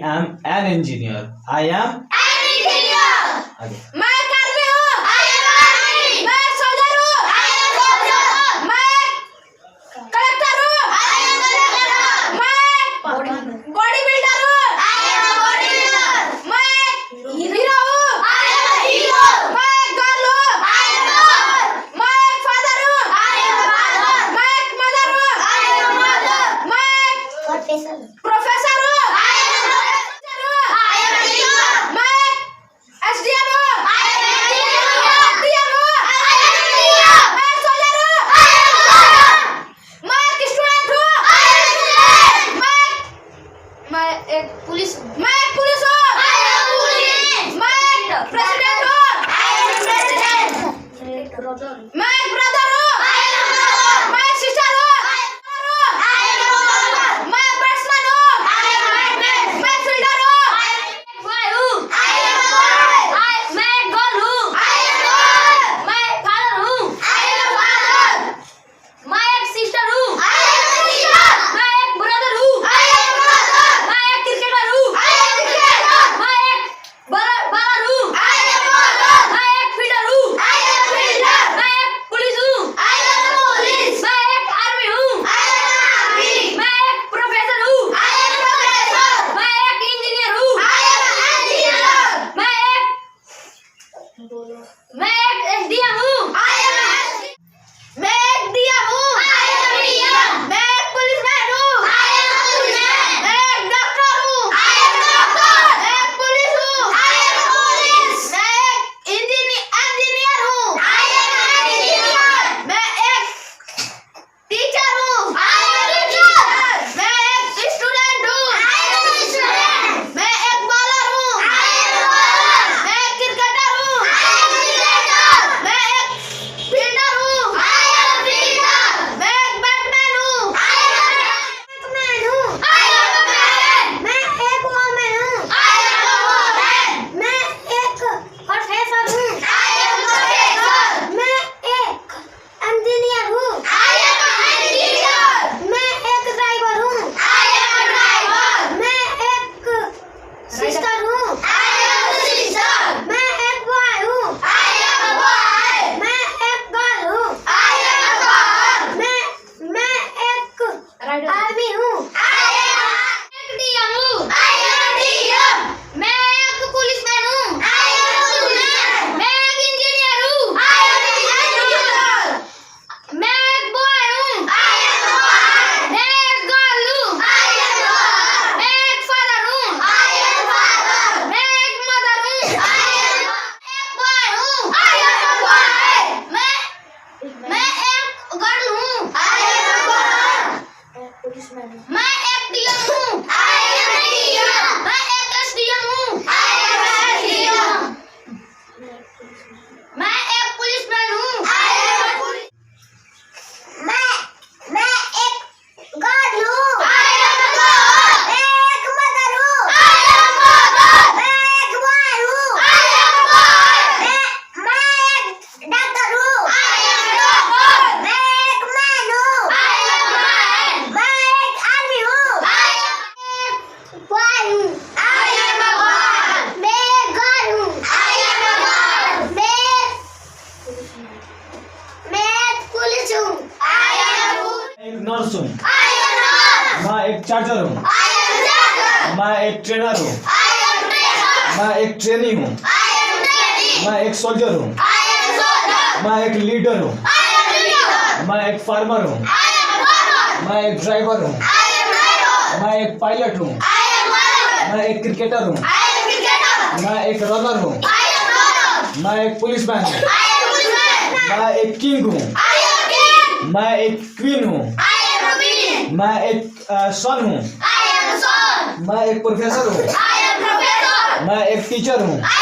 am an engineer. I am an engineer. आगे मैं कर्मी हूँ. I am army. मैं soldier हूँ. I am soldier. मैं collector हूँ. I am collector. मैं body builder हूँ. I am a body builder. मैं hero हूँ. I am a hero. मैं girl हूँ. I am a girl. मैं father हूँ. I am a father. मैं mother हूँ. I am a mother. मैं professor हूँ. I am a professor हूँ. I am a teacher. मैं SDM हूँ. I am a DM हूँ. I am a DM. मैं soldier हूँ. I am a soldier. मैं एक student हूँ. I am a student. मैं एक पुलिस हूँ. I am a police. मैं president हूँ. I am a president. मैं एक brother हूँ. I am a brother. मैं sister हूँ. I am a mother. मैं batsman हूँ. I am a batsman. मैं fielder हूँ. I am a boy हूँ. I am a boy. मैं एक girl हूँ. I am a girl. मैं father हूँ. I am a father. मैं एक sister हूँ. I am a sister. मैं एक brother हूँ. I am a brother. मैं एक cricketer हूँ. I am a cricketer. मैं एक bowler हूँ. I am a bowler. मैं एक fielder हूँ. I am a fielder. मैं एक police हूँ. I am a police. मैं एक army हूँ. I am a army. मैं एक professor हूँ. I am a professor. मैं एक engineer हूँ. I am an engineer. मैं एक SDM हूँ. I am a SDM. मैं एक DM हूँ. I am a DM. मैं एक policeman हूँ. I am a policeman. मैं एक doctor हूँ. I am a doctor. मैं एक police हूँ. I am a police. मैं एक engineer हूँ. I am an engineer. मैं एक teacher हूँ. I am a teacher. मैं एक student हूँ. I am a student. मैं एक bowler हूँ. I am a bowler. मैं एक cricketer हूँ. I am a cricketer. मैं एक fielder हूँ. I am a fielder. मैं एक batman हूँ. I am a batman हूँ. I am a man. मैं एक woman हूँ. I am a woman. मैं एक professor हूँ. I am a professor. मैं एक engineer हूँ. I am a engineer. मैं एक driver हूँ. I am a driver. मैं एक sister हूँ. I am a sister. मैं एक boy हूँ. I am a boy. मैं एक girl हूँ. I am a girl. मैं एक army हूँ. I am एक DM हूँ. I am a DM. मैं एक policeman हूँ. I am a policeman. मैं एक engineer हूँ. I am an engineer. मैं एक boy हूँ. I am a boy. मैं एक girl हूँ. I am a girl. मैं एक father हूँ. I am a father. मैं एक mother हूँ. I am एक boy हूँ. I am a boy. मैं एक girl हूँ. I am a girl. मैं एक DM हूँ. I am a DM. मैं एक SDM हूँ. I am a SDM. मैं एक policeman हूँ. I am a police. मैं एक girl हूँ. I am a girl. मैं एक mother हूँ. I am a mother. मैं एक boy हूँ. I am a boy. मैं एक doctor हूँ. I am a doctor. मैं एक man हूँ. I am a man. मैं एक army हूँ. I am एक boy हूँ. I am a boy. मैं एक girl हूँ. I am a girl. मैं एक police हूँ. I am a police. एक nurse हूँ. I am a nurse. मैं एक charger हूँ. I am a charger. मैं एक trainer हूँ. I am trainer. मैं एक trainee हूँ. I am training. मैं एक soldier हूँ. I am soldier. मैं एक leader हूँ. I am leader. मैं एक farmer हूँ. I am farmer. मैं एक driver हूँ. I am driver. मैं एक pilot हूँ. I am pilot. मैं एक cricketer हूँ. I am cricketer. मैं एक runner हूँ. I am runner. मैं एक policeman हूँ. I am policeman. मैं एक king हूँ. I am king. मैं एक queen हूँ. I am a queen. मैं एक son हूँ. I am a son. मैं एक professor हूँ. I am professor. मैं एक teacher हूँ. I